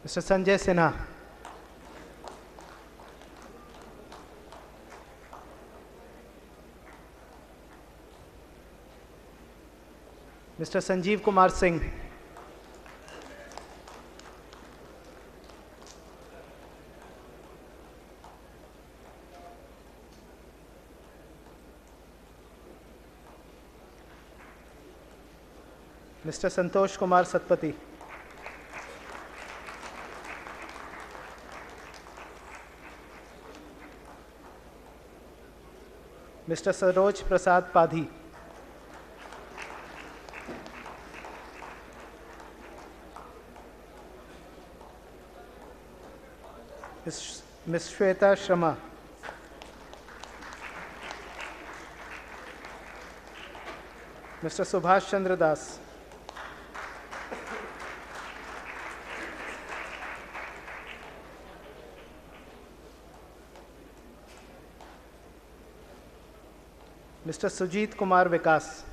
Mr. Sanjay Sinha. Mr. Sanjeev Kumar Singh. Mr. Santosh Kumar Satpathy. Mr. Saroj Prasad Padhi. Ms. Shweta Sharma. Mr. Subhash Chandra Das. Mr. Sujit Kumar Vikas.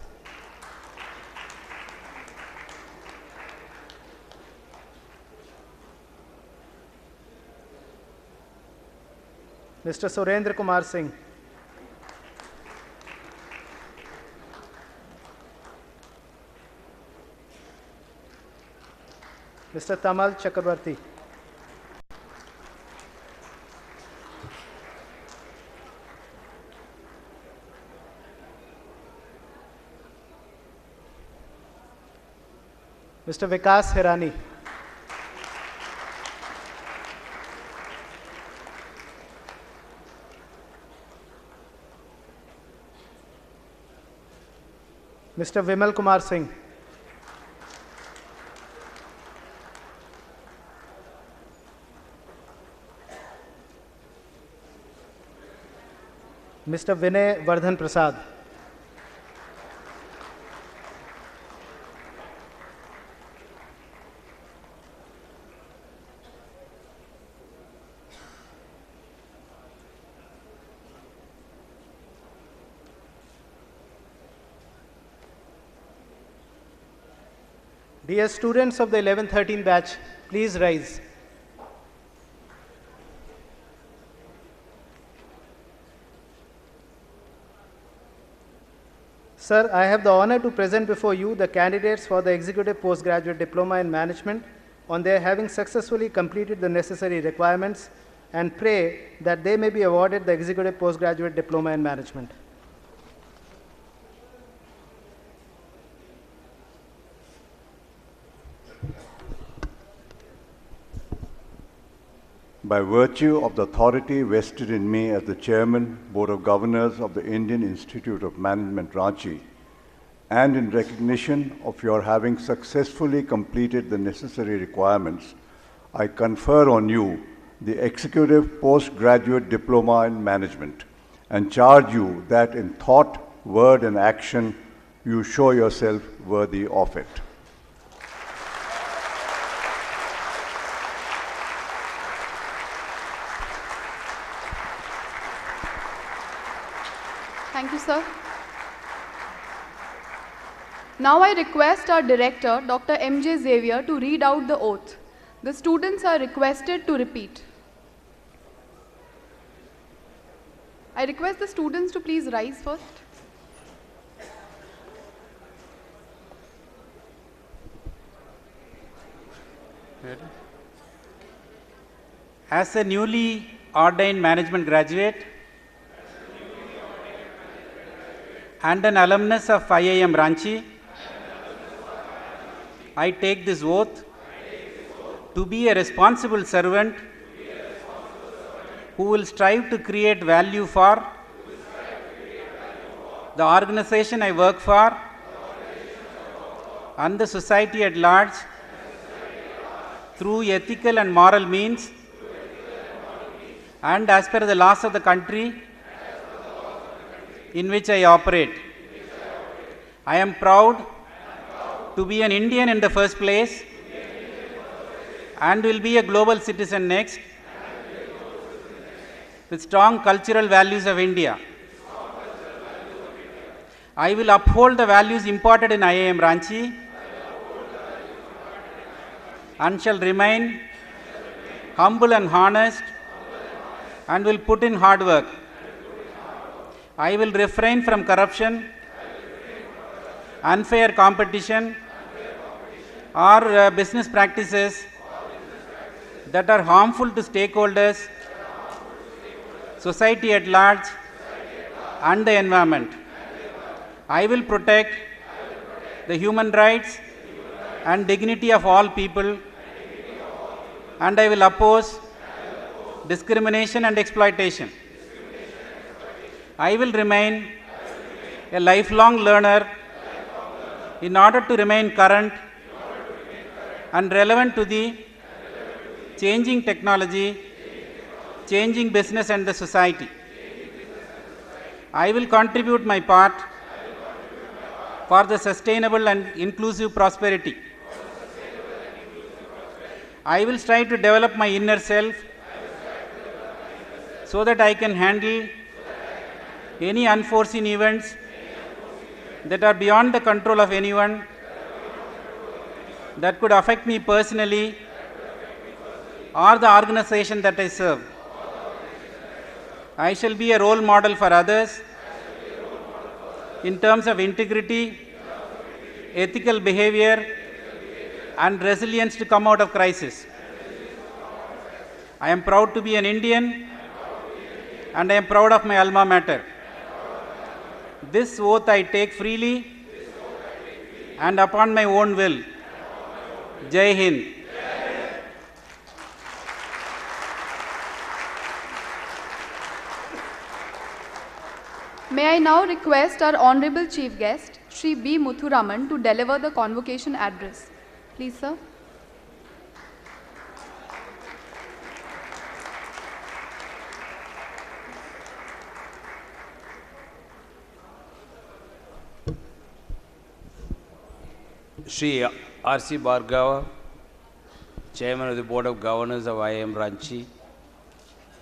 Mr. Surendra Kumar Singh. Mr. Tamal Chakrabarti. Mr. Vikas Hirani. Mr. Vimal Kumar Singh. Mr. Vinay Vardhan Prasad. Dear students of the 11-13 batch, please rise. Sir, I have the honor to present before you the candidates for the Executive Postgraduate Diploma in Management on their having successfully completed the necessary requirements and pray that they may be awarded the Executive Postgraduate Diploma in Management. By virtue of the authority vested in me as the Chairman, Board of Governors of the Indian Institute of Management, Ranchi, and in recognition of your having successfully completed the necessary requirements, I confer on you the Executive Postgraduate Diploma in Management and charge you that in thought, word, and action, you show yourself worthy of it. Thank you, sir. Now I request our director, Dr. M.J. Xavier, to read out the oath. The students are requested to repeat. I request the students to please rise first. As a newly ordained management graduate and an alumnus of IIM Ranchi, I take this oath to be a responsible servant who will strive to create value for the organization I work for and the society at large through ethical and moral means and as per the laws of the country in which I operate. I am proud to be an Indian in the first place and will be a global citizen next with strong cultural values of India. I will uphold the values imparted in IIM Ranchi and shall remain humble and honest, and will put in hard work. I will refrain from corruption, unfair competition, or business practices that are harmful to stakeholders, society at large, and the environment. I will protect the human rights and dignity of all people, and I will oppose discrimination and exploitation. I will remain a lifelong learner in order to remain current and relevant to the changing technology, changing business and the society. I will contribute my part for the sustainable and inclusive prosperity. I will strive to develop my inner self so that I can handle any unforeseen events that are beyond the control of anyone that could affect me personally or the organization that I serve. I shall be a role model for others in terms of integrity, ethical behavior, and resilience to come out of crisis. I am proud to be an Indian, and I am proud of my alma mater. This oath I take freely and upon my own will. Jai Hind. May I now request our Honorable Chief Guest, Shri B. Muthuraman, to deliver the convocation address. Please, sir. Shri R.C. Bhargava, Chairman of the Board of Governors of IIM Ranchi,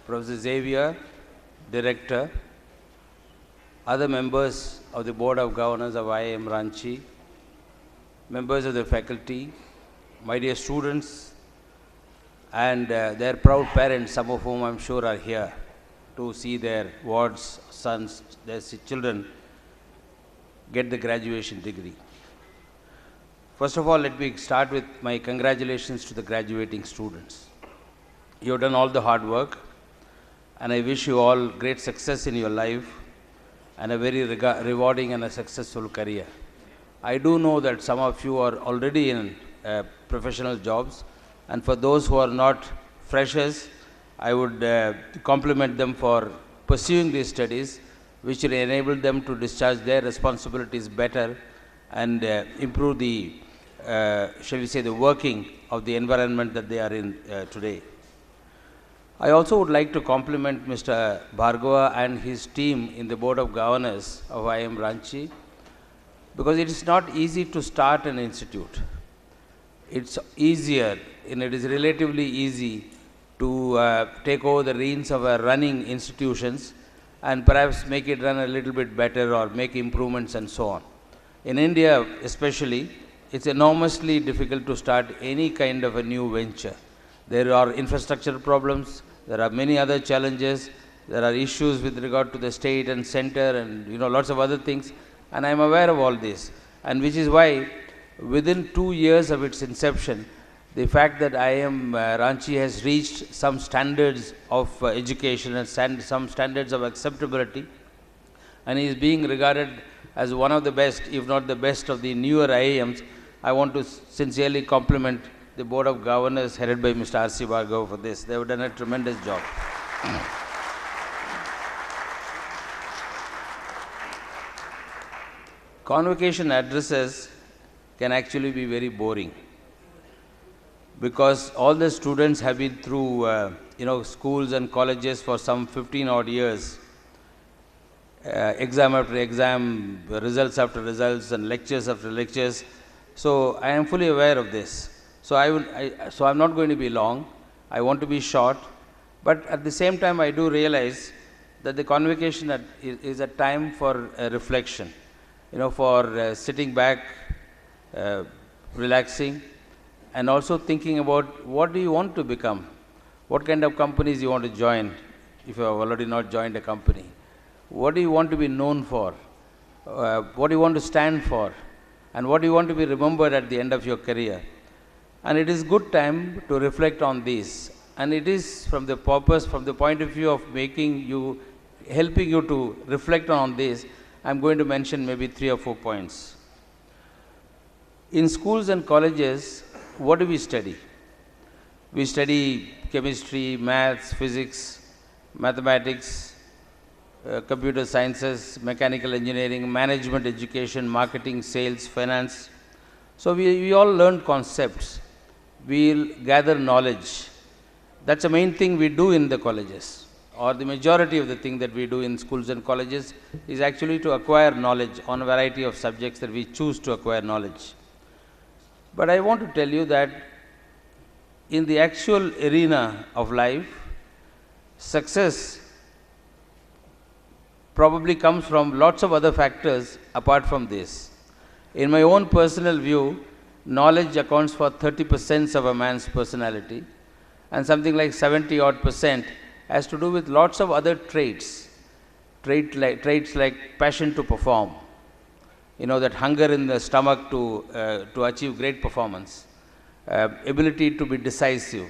Professor Xavier, Director, other members of the Board of Governors of IIM Ranchi, members of the faculty, my dear students, and their proud parents, some of whom I'm sure are here to see their wards, sons, their children get the graduation degree. First of all, let me start with my congratulations to the graduating students. You have done all the hard work, and I wish you all great success in your life and a very rewarding and a successful career. I do know that some of you are already in professional jobs, and for those who are not freshers, I would compliment them for pursuing these studies, which will enable them to discharge their responsibilities better and improve the, shall we say, the working of the environment that they are in today. I also would like to compliment Mr. Bhargava and his team in the Board of Governors of IIM Ranchi, because it is not easy to start an institute. It's easier, and it is relatively easy to take over the reins of running institutions and perhaps make it run a little bit better or make improvements and so on. In India especially, it's enormously difficult to start any kind of a new venture. There are infrastructure problems, there are many other challenges, there are issues with regard to the state and center and lots of other things, and I am aware of all this, and which is why within 2 years of its inception, the fact that IIM Ranchi has reached some standards of education and some standards of acceptability, and is being regarded as one of the best, if not the best, of the newer IIMs, I want to sincerely compliment the Board of Governors headed by Mr. R.C. Bhargava for this. They have done a tremendous job. Convocation addresses can actually be very boring, because all the students have been through schools and colleges for some 15 odd years, exam after exam, results after results, and lectures after lectures. So I am fully aware of this. So I'm not going to be long. I want to be short, but at the same time I do realize that the convocation is a time for reflection, for sitting back, relaxing, and also thinking about what do you want to become, what kind of companies you want to join if you have already not joined a company. What do you want to be known for? What do you want to stand for? And what do you want to be remembered at the end of your career? And it is good time to reflect on these. And it is from the purpose, from the point of view of helping you to reflect on this, I'm going to mention maybe 3 or 4 points. In schools and colleges, what do we study? We study chemistry, maths, physics, mathematics, computer sciences, mechanical engineering, management education, marketing, sales, finance. So we all learn concepts. We'll gather knowledge. That's the main thing we do in the colleges, or the majority of the thing that we do in schools and colleges is actually to acquire knowledge on a variety of subjects that we choose to acquire knowledge. But I want to tell you that in the actual arena of life, success probably comes from lots of other factors apart from this. In my own personal view, knowledge accounts for 30% of a man's personality, and something like 70% has to do with lots of other traits like passion to perform, that hunger in the stomach to achieve great performance, ability to be decisive,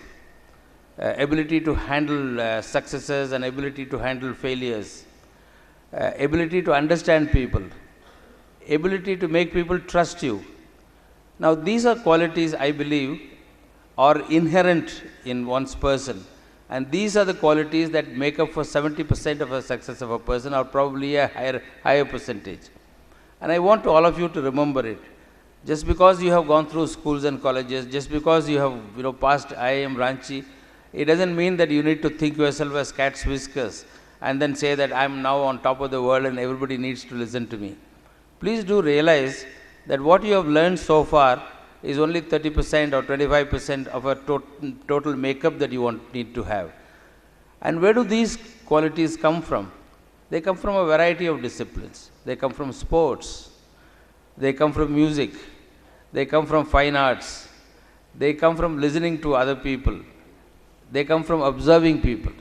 ability to handle successes and ability to handle failures, ability to understand people, ability to make people trust you. Now, these are qualities I believe are inherent in one's person, and these are the qualities that make up for 70% of the success of a person, or probably a higher percentage. And I want all of you to remember it. Just because you have gone through schools and colleges, just because you have passed IIM Ranchi, it doesn't mean that you need to think yourself as cat's whiskers and then say that I'm now on top of the world and everybody needs to listen to me. Please do realize that what you have learned so far is only 30% or 25% of a total makeup that you need to have. And where do these qualities come from? They come from a variety of disciplines. They come from sports. They come from music. They come from fine arts. They come from listening to other people. They come from observing people.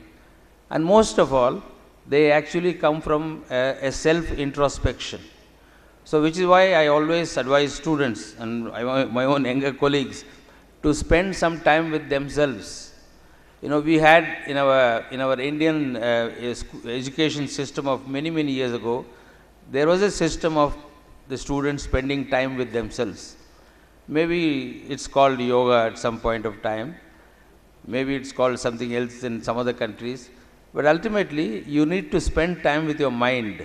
And most of all, they actually come from a self-introspection. So which is why I always advise students and my own younger colleagues to spend some time with themselves. We had in our Indian education system of many years ago, there was a system of the students spending time with themselves. Maybe it's called yoga at some point of time. Maybe it's called something else in some other countries. But ultimately, you need to spend time with your mind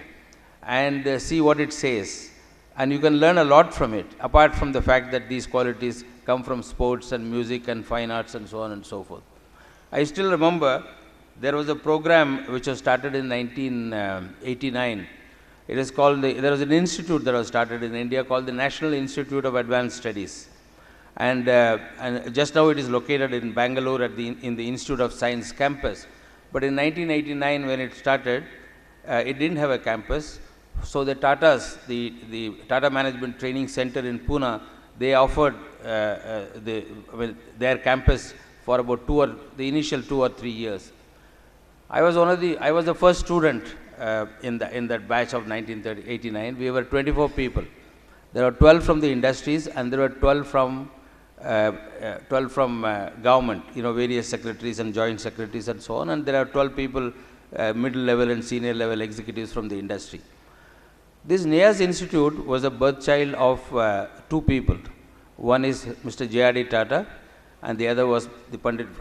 and see what it says. And you can learn a lot from it, apart from the fact that these qualities come from sports and music and fine arts and so on and so forth. I still remember there was a program which was started in 1989. It is called, there was an institute that was started in India called the National Institute of Advanced Studies. And just now it is located in Bangalore in the Institute of Science campus. But in 1989 when it started, it didn't have a campus. So the Tatas, the Tata Management Training Center in Pune, they offered their campus for about the initial 2 or 3 years. I was the first student in that batch of 1989. We were 24 people. There were 12 from the industries and there were 12 from government, various secretaries and joint secretaries and so on. And there are 12 people, middle level and senior level executives from the industry. This NIAS Institute was a birth child of 2 people. One is Mr. J.R.D. Tata and the other was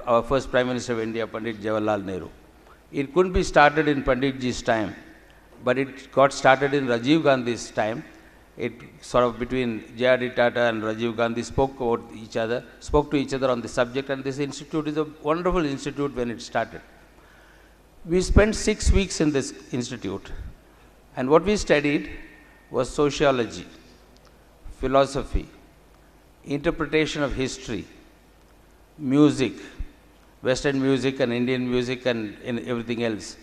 our first Prime Minister of India, Pandit Jawaharlal Nehru. It couldn't be started in Panditji's time, but it got started in Rajiv Gandhi's time. It sort of between J.R.D. Tata and Rajiv Gandhi spoke to each other on the subject, and this institute is a wonderful institute when it started. We spent 6 weeks in this institute, and what we studied was sociology, philosophy, interpretation of history, music, Western music and Indian music and everything else,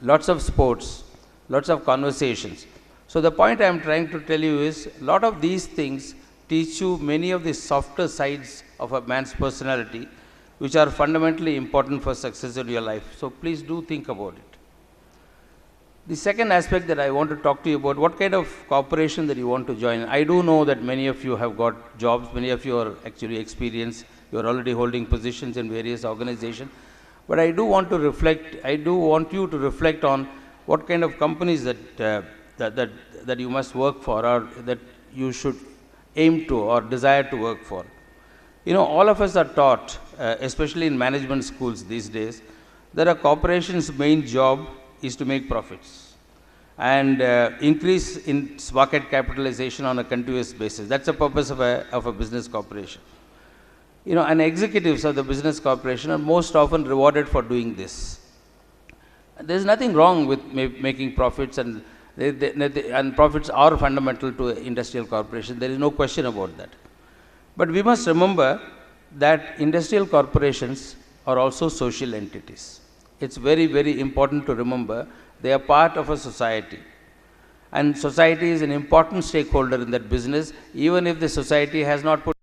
lots of sports, lots of conversations. So the point I am trying to tell you is, a lot of these things teach you many of the softer sides of a man's personality, which are fundamentally important for success in your life. So please do think about it. The second aspect that I want to talk to you about, what kind of corporation that you want to join. I do know that many of you have got jobs, many of you are actually experienced, you are already holding positions in various organizations. But I do want to reflect, I do want you to reflect on what kind of companies that you must work for, or that you should aim to or desire to work for. You know, all of us are taught, especially in management schools these days, that a corporation's main job is to make profits and increase in its market capitalization on a continuous basis. That's the purpose of a business corporation. You know, and executives of the business corporation are most often rewarded for doing this. There's nothing wrong with making profits, and profits are fundamental to industrial corporation. There is no question about that. But we must remember that industrial corporations are also social entities. It's very, very important to remember they are part of a society. And society is an important stakeholder in that business, even if the society has not put